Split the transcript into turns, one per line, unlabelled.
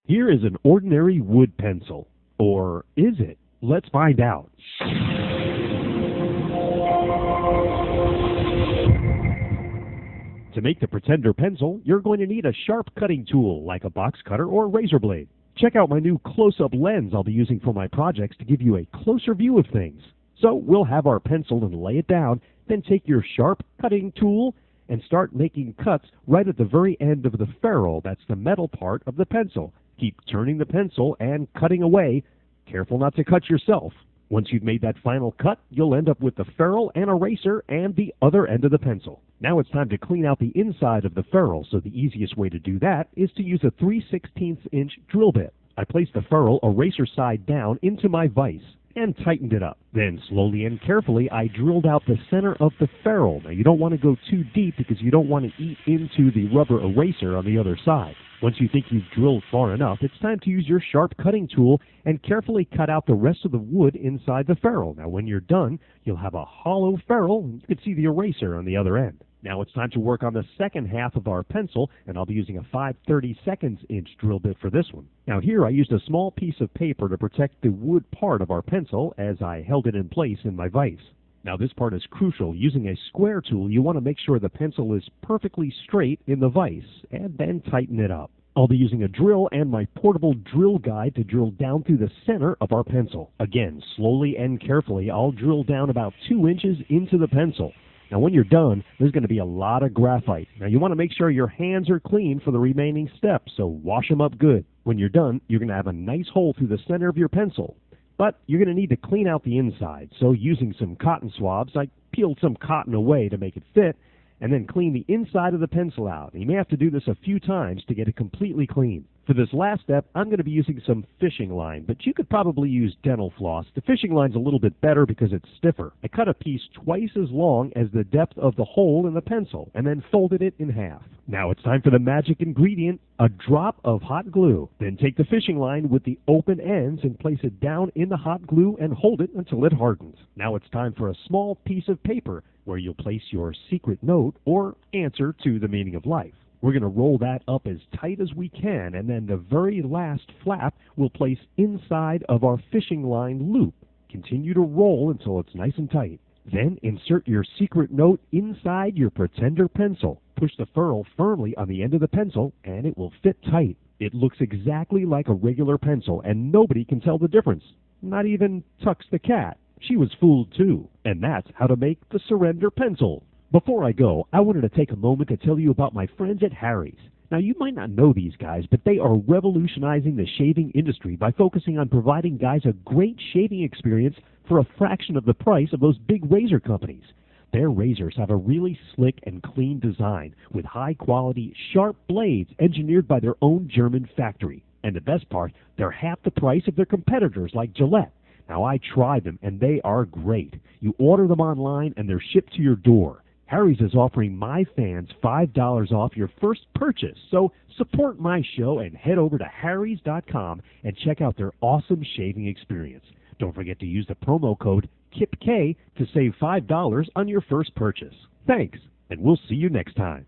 Here is an ordinary wood pencil. Or is it? Let's find out. To make the Pretender pencil, you're going to need a sharp cutting tool like a box cutter or razor blade. Check out my new close-up lens I'll be using for my projects to give you a closer view of things. So we'll have our pencil and lay it down, then take your sharp cutting tool and start making cuts right at the very end of the ferrule. That's the metal part of the pencil. Keep turning the pencil and cutting away. Careful not to cut yourself. Once you've made that final cut, you'll end up with the ferrule and eraser and the other end of the pencil. Now it's time to clean out the inside of the ferrule, so the easiest way to do that is to use a 3/16 inch drill bit. I placed the ferrule eraser side down into my vise and tightened it up. Then slowly and carefully I drilled out the center of the ferrule. Now you don't want to go too deep because you don't want to eat into the rubber eraser on the other side. Once you think you've drilled far enough, it's time to use your sharp cutting tool and carefully cut out the rest of the wood inside the ferrule. Now when you're done, you'll have a hollow ferrule and you can see the eraser on the other end. Now it's time to work on the second half of our pencil, and I'll be using a 5/32 inch drill bit for this one. Now here I used a small piece of paper to protect the wood part of our pencil as I held it in place in my vise. Now this part is crucial. Using a square tool, you want to make sure the pencil is perfectly straight in the vise, and then tighten it up. I'll be using a drill and my portable drill guide to drill down through the center of our pencil. Again, slowly and carefully, I'll drill down about 2 inches into the pencil. Now when you're done, there's going to be a lot of graphite. Now you want to make sure your hands are clean for the remaining steps, so wash them up good. When you're done, you're going to have a nice hole through the center of your pencil. But you're going to need to clean out the inside, so using some cotton swabs, I peeled some cotton away to make it fit, and then clean the inside of the pencil out. And you may have to do this a few times to get it completely clean. For this last step, I'm going to be using some fishing line, but you could probably use dental floss. The fishing line's a little bit better because it's stiffer. I cut a piece twice as long as the depth of the hole in the pencil, and then folded it in half. Now it's time for the magic ingredient, a drop of hot glue. Then take the fishing line with the open ends and place it down in the hot glue and hold it until it hardens. Now it's time for a small piece of paper where you'll place your secret note or answer to the meaning of life. We're going to roll that up as tight as we can, and then the very last flap we'll place inside of our fishing line loop. Continue to roll until it's nice and tight. Then insert your secret note inside your Pretender pencil. Push the ferrule firmly on the end of the pencil, and it will fit tight. It looks exactly like a regular pencil, and nobody can tell the difference. Not even Tux the cat. She was fooled too. And that's how to make the Surrender pencil. Before I go, I wanted to take a moment to tell you about my friends at Harry's. Now, you might not know these guys, but they are revolutionizing the shaving industry by focusing on providing guys a great shaving experience for a fraction of the price of those big razor companies. Their razors have a really slick and clean design with high-quality, sharp blades engineered by their own German factory. And the best part, they're half the price of their competitors like Gillette. Now, I tried them, and they are great. You order them online, and they're shipped to your door. Harry's is offering my fans $5 off your first purchase. So support my show and head over to harrys.com and check out their awesome shaving experience. Don't forget to use the promo code KIPK to save $5 on your first purchase. Thanks, and we'll see you next time.